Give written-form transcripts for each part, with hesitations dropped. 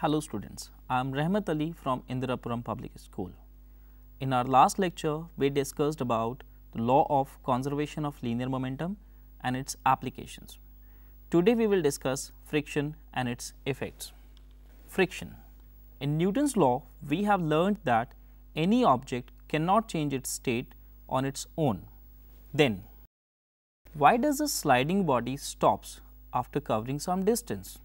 Hello students, I am Rahmat Ali from Indirapuram Public School. In our last lecture, we discussed about the law of conservation of linear momentum and its applications. Today we will discuss friction and its effects. Friction. In Newton's law, we have learned that any object cannot change its state on its own. Then, why does a sliding body stops after covering some distance?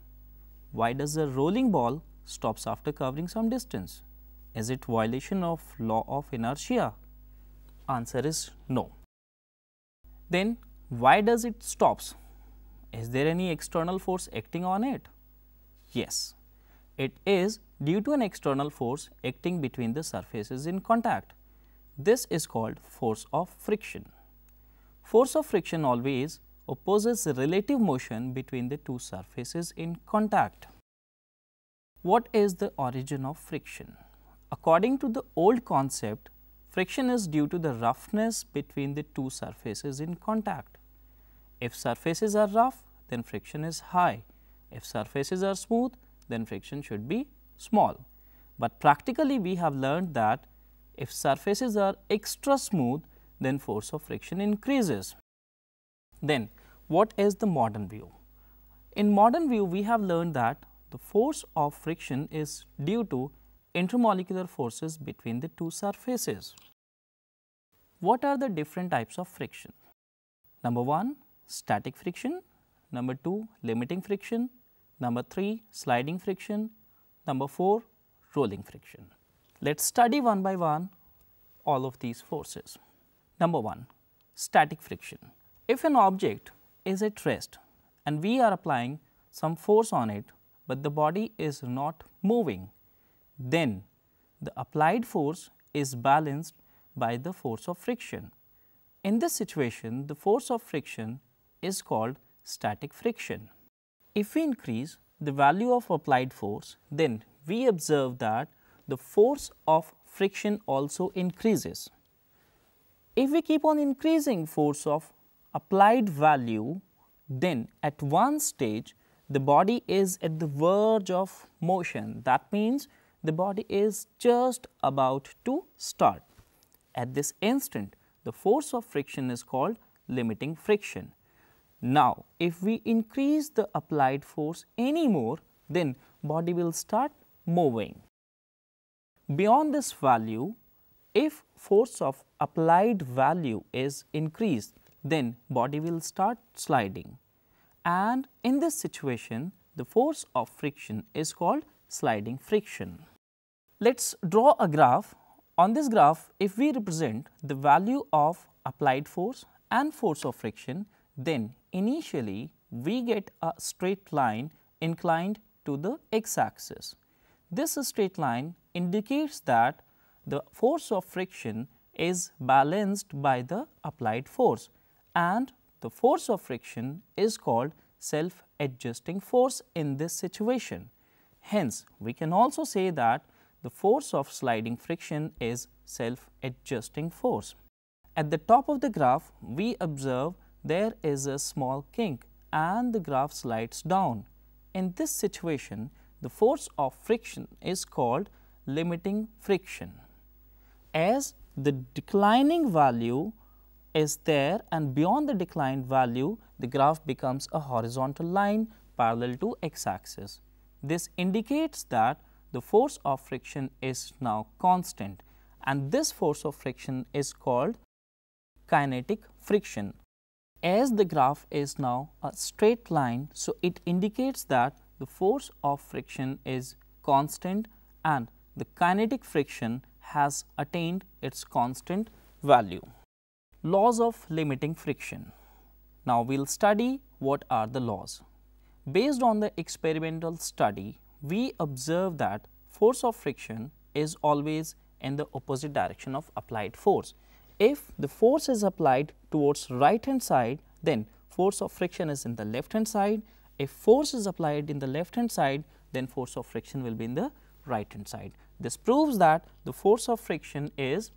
Why does a rolling ball stops after covering some distance? Is it violation of law of inertia? Answer is no. Then why does it stops? Is there any external force acting on it? Yes, it is due to an external force acting between the surfaces in contact. This is called force of friction. Force of friction always opposes relative motion between the two surfaces in contact. What is the origin of friction? According to the old concept, friction is due to the roughness between the two surfaces in contact. If surfaces are rough, then friction is high. If surfaces are smooth, then friction should be small. But practically we have learned that if surfaces are extra smooth, then force of friction increases. Then what is the modern view? In modern view, we have learned that the force of friction is due to intermolecular forces between the two surfaces. What are the different types of friction? Number 1, static friction. Number 2, limiting friction. Number 3, sliding friction. Number 4, rolling friction. Let us study one by one all of these forces. Number 1, static friction. If an object is at rest and we are applying some force on it, but the body is not moving, then the applied force is balanced by the force of friction. In this situation, the force of friction is called static friction. If we increase the value of applied force, then we observe that the force of friction also increases. If we keep on increasing force of applied value, then at one stage the body is at the verge of motion. That means the body is just about to start. At this instant, the force of friction is called limiting friction. Now, if we increase the applied force any more, then body will start moving. Beyond this value, if force of applied value is increased, then body will start sliding, and in this situation the force of friction is called sliding friction. Let us draw a graph. On this graph, if we represent the value of applied force and force of friction, then initially we get a straight line inclined to the x axis. This straight line indicates that the force of friction is balanced by the applied force, and the force of friction is called self-adjusting force in this situation. Hence, we can also say that the force of sliding friction is self-adjusting force. At the top of the graph, we observe there is a small kink and the graph slides down. In this situation, the force of friction is called limiting friction. As the declining value is there and beyond the declined value, the graph becomes a horizontal line parallel to x axis. This indicates that the force of friction is now constant, and this force of friction is called kinetic friction. As the graph is now a straight line, so it indicates that the force of friction is constant and the kinetic friction has attained its constant value. Laws of limiting friction. Now, we will study what are the laws. Based on the experimental study, we observe that force of friction is always in the opposite direction of applied force. If the force is applied towards right hand side, then force of friction is in the left hand side. If force is applied in the left hand side, then force of friction will be in the right hand side. This proves that the force of friction is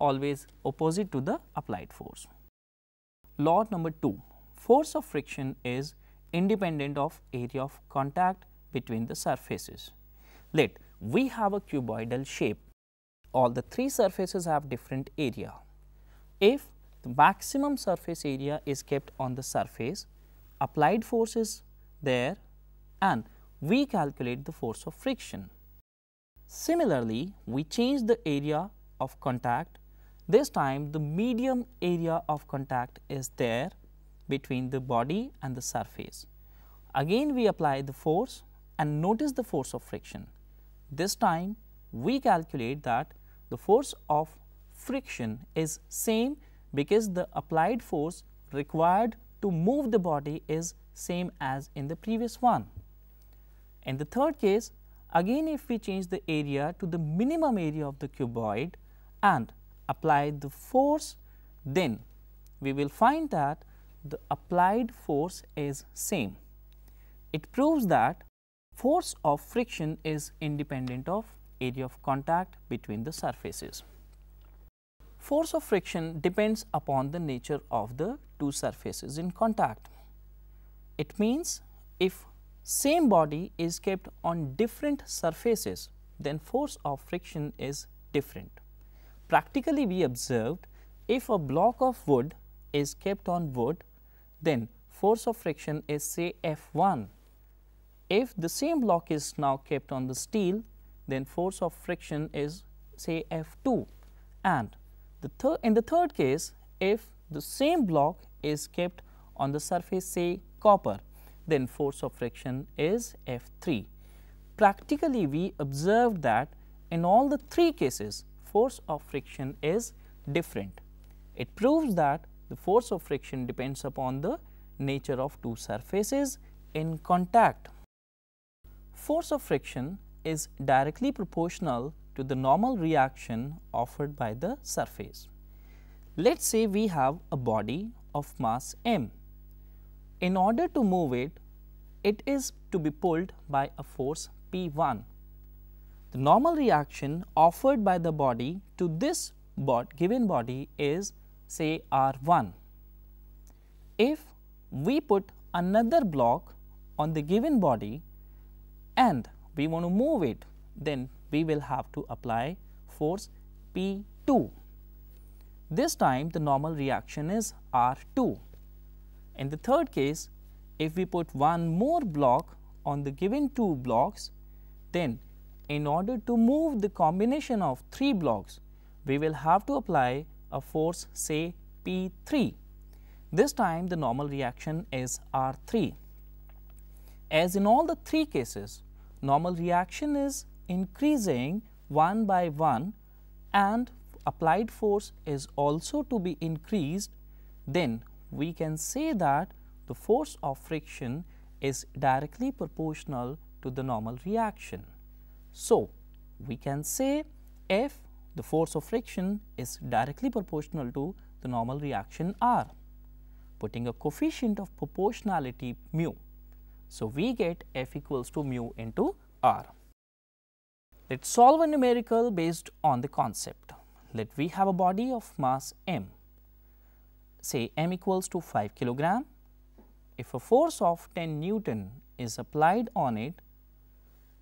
always opposite to the applied force. Law number 2, force of friction is independent of area of contact between the surfaces. Let we have a cuboidal shape. All the three surfaces have different area. If the maximum surface area is kept on the surface, applied force is there and we calculate the force of friction. Similarly, we change the area of contact. This time the medium area of contact is there between the body and the surface. Again we apply the force and notice the force of friction. This time we calculate that the force of friction is same because the applied force required to move the body is same as in the previous one. In the third case, again if we change the area to the minimum area of the cuboid and apply the force, then we will find that the applied force is same. It proves that force of friction is independent of area of contact between the surfaces. Force of friction depends upon the nature of the two surfaces in contact. It means if same body is kept on different surfaces, then force of friction is different. Practically we observed if a block of wood is kept on wood, then force of friction is say F1. If the same block is now kept on the steel, then force of friction is say F2. And in the third case, if the same block is kept on the surface say copper, then force of friction is F3. Practically we observed that in all the three cases force of friction is different. It proves that the force of friction depends upon the nature of two surfaces in contact. Force of friction is directly proportional to the normal reaction offered by the surface. Let us say we have a body of mass m. In order to move it, it is to be pulled by a force P1. The normal reaction offered by the body to this given body is say R1. If we put another block on the given body and we want to move it, then we will have to apply force P2. This time the normal reaction is R2. In the third case, if we put one more block on the given two blocks, then in order to move the combination of three blocks, we will have to apply a force say P3. This time the normal reaction is R3. As in all the three cases, normal reaction is increasing one by one and applied force is also to be increased, then we can say that the force of friction is directly proportional to the normal reaction. So, we can say F, the force of friction, is directly proportional to the normal reaction R, putting a coefficient of proportionality mu. So, we get F equals to mu into R. Let us solve a numerical based on the concept. Let we have a body of mass m, say m equals to 5 kilogram. If a force of 10 Newton is applied on it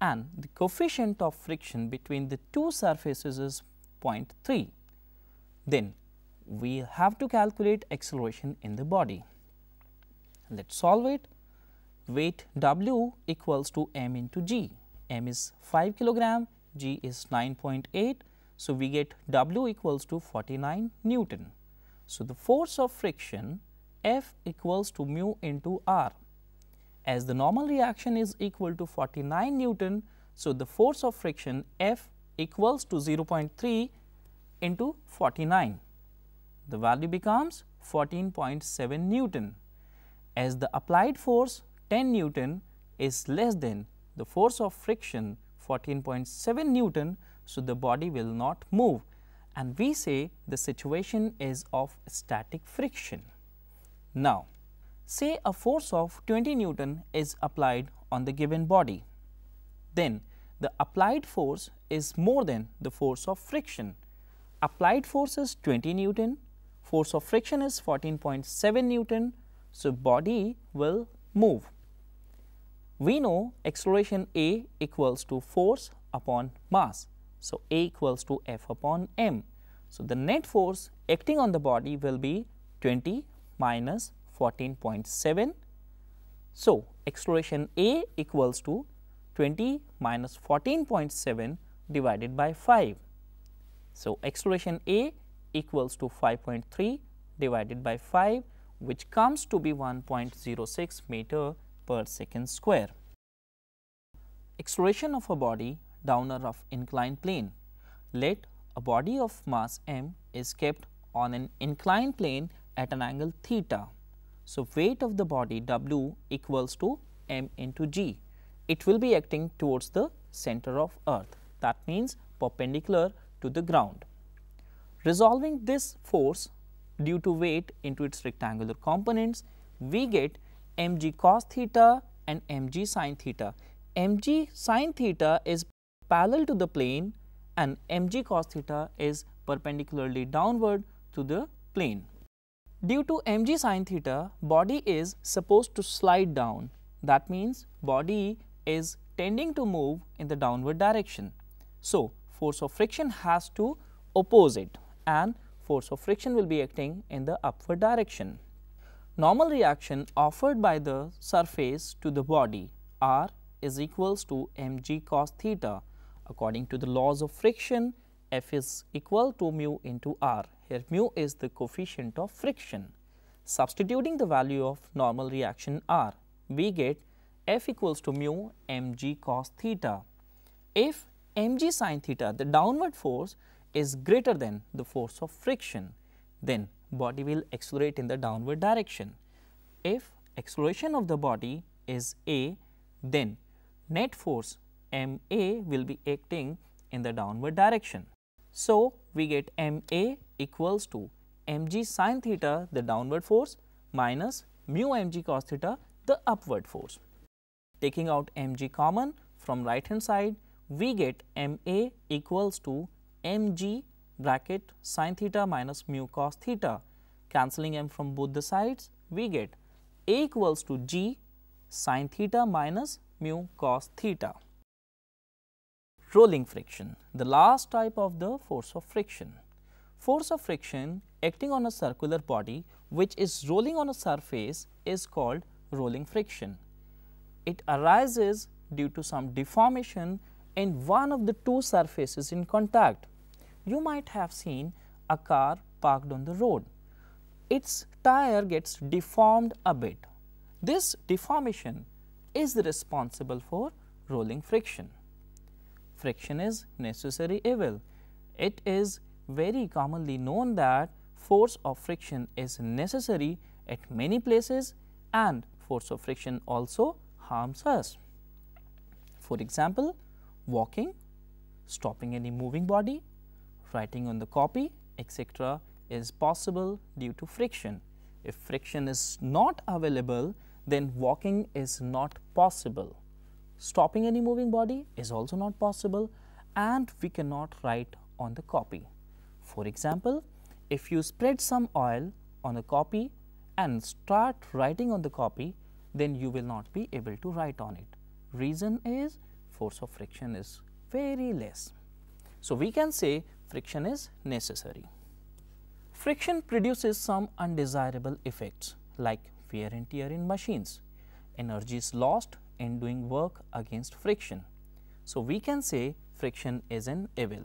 and the coefficient of friction between the two surfaces is 0.3, then we have to calculate acceleration in the body. Let us solve it. Weight W equals to m into g. M is 5 kilogram, g is 9.8. So, we get W equals to 49 Newton. So, the force of friction F equals to mu into R. As the normal reaction is equal to 49 Newton, so the force of friction F equals to 0.3 into 49. The value becomes 14.7 Newton. As the applied force 10 Newton is less than the force of friction 14.7 Newton, so the body will not move, and we say the situation is of static friction. Now, say a force of 20 Newton is applied on the given body, then the applied force is more than the force of friction. Applied force is 20 Newton, force of friction is 14.7 Newton, so body will move. We know acceleration A equals to force upon mass. So, A equals to F upon m. So, the net force acting on the body will be 20 minus 14.7. So, acceleration A equals to 20 minus 14.7 divided by 5. So, acceleration A equals to 5.3 divided by 5, which comes to be 1.06 meter per second square. Acceleration of a body down a rough inclined plane. Let a body of mass m is kept on an inclined plane at an angle theta. So, weight of the body W equals to m into g. It will be acting towards the center of earth, that means perpendicular to the ground. Resolving this force due to weight into its rectangular components, we get mg cos theta and mg sin theta. Mg sin theta is parallel to the plane and mg cos theta is perpendicularly downward to the plane. Due to mg sin theta, body is supposed to slide down. That means body is tending to move in the downward direction. So, force of friction has to oppose it, and force of friction will be acting in the upward direction. Normal reaction offered by the surface to the body R is equals to mg cos theta. According to the laws of friction, F is equal to mu into R. Here mu is the coefficient of friction. Substituting the value of normal reaction R, we get F equals to mu mg cos theta. If mg sin theta, the downward force, is greater than the force of friction, then body will accelerate in the downward direction. If acceleration of the body is A, then net force ma will be acting in the downward direction. So, we get ma equals to mg sin theta, the downward force, minus mu mg cos theta, the upward force. Taking out mg common from right hand side, we get ma equals to mg bracket sin theta minus mu cos theta. Cancelling m from both the sides, we get a equals to g sin theta minus mu cos theta. Rolling friction, the last type of the force of friction. Force of friction acting on a circular body which is rolling on a surface is called rolling friction. It arises due to some deformation in one of the two surfaces in contact. You might have seen a car parked on the road. Its tire gets deformed a bit. This deformation is responsible for rolling friction. Friction is necessary evil. It is very commonly known that force of friction is necessary at many places and force of friction also harms us. For example, walking, stopping any moving body, writing on the copy, etc. is possible due to friction. If friction is not available, then walking is not possible. Stopping any moving body is also not possible, and we cannot write on the copy. For example, if you spread some oil on a copy and start writing on the copy, then you will not be able to write on it. Reason is force of friction is very less. So, we can say friction is necessary. Friction produces some undesirable effects like wear and tear in machines. Energy is lost in doing work against friction. So, we can say friction is an evil.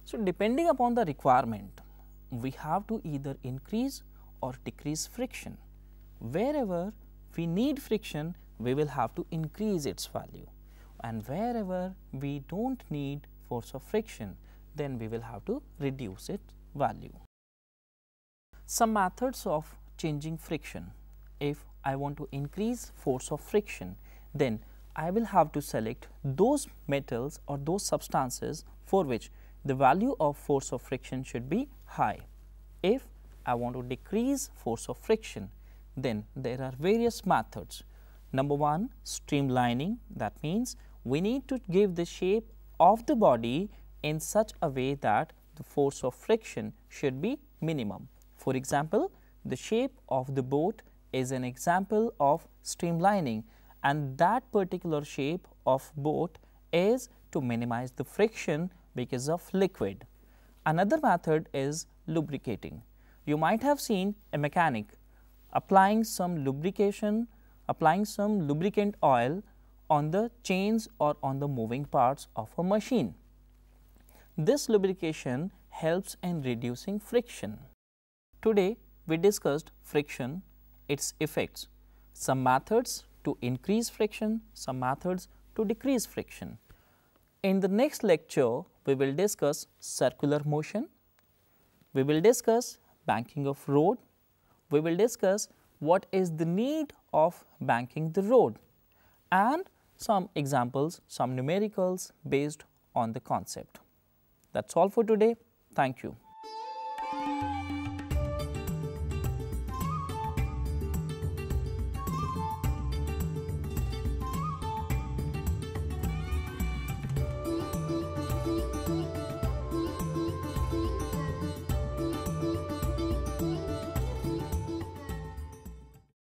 So, depending upon the requirement, we have to either increase or decrease friction. Wherever we need friction, we will have to increase its value, and wherever we do not need force of friction, then we will have to reduce its value. Some methods of changing friction. If I want to increase force of friction, then I will have to select those metals or those substances for which the value of force of friction should be high. If I want to decrease force of friction, then there are various methods. Number one, streamlining. That means we need to give the shape of the body in such a way that the force of friction should be minimum. For example, the shape of the boat is an example of streamlining, and that particular shape of boat is to minimize the friction because of liquid. Another method is lubricating. You might have seen a mechanic applying some lubrication, applying some lubricant oil on the chains or on the moving parts of a machine. This lubrication helps in reducing friction. Today, we discussed friction, its effects, some methods to increase friction, some methods to decrease friction. In the next lecture, we will discuss circular motion, we will discuss banking of road, we will discuss what is the need of banking the road, and some examples, some numericals based on the concept. That is all for today. Thank you.